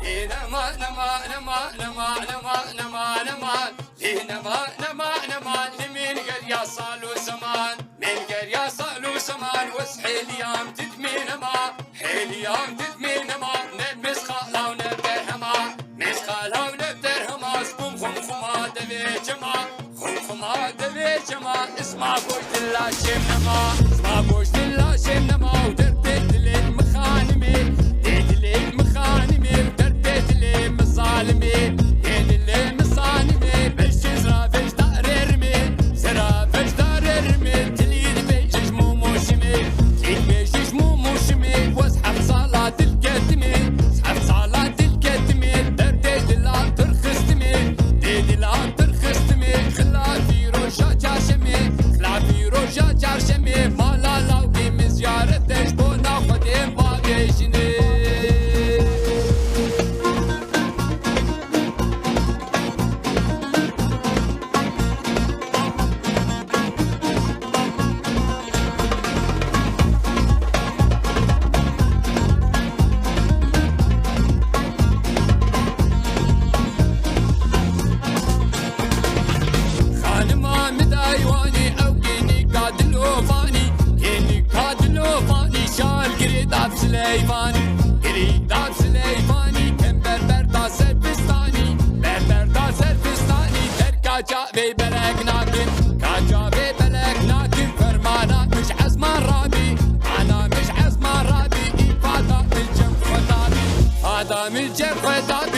نما نما نما نما نما نما نما نما نما نما من غير يا صالو زمان من غير يا صالو زمان وسحيل يام تدمي نما حيل يام تدمي نما نبس خالا ونبدر هما مس خالا ونبدر هما سكم خمخما دبي جما خمخما دبي جما اسمع بوش الله شم نما اسمع بوش الله شم نما ودرت الليل مخانمي ديت الليل مخانمي ودرت الليل مظالمي ديت الليل مظالمي بلش زرافش داررمي زرافش داررمي تليد بيجش مو موشمي تليد بيجش مو موشمي واسحب صلاة الكتمي اسحب صلاة الكتمي دردت الله ترخصتمي ديت الله ترخصتمي خلافي روشا جاشمي خلافي روشا جاشمي مالا لاوكي من زيارتش بونا خدين باقيشني خانما مدايواني او كيني قادلو فاني كيني قادلو فاني شال قريد عب سليفاني قريد عب سليفاني كم بربر دا سربستاني بربر دا سربستاني در كاجابي بلق ناكن كاجابي بلق ناكن فرمانا مش عزمان رابي انا مش عزمان رابي افادة الجم خطابي فادة من الجم خطابي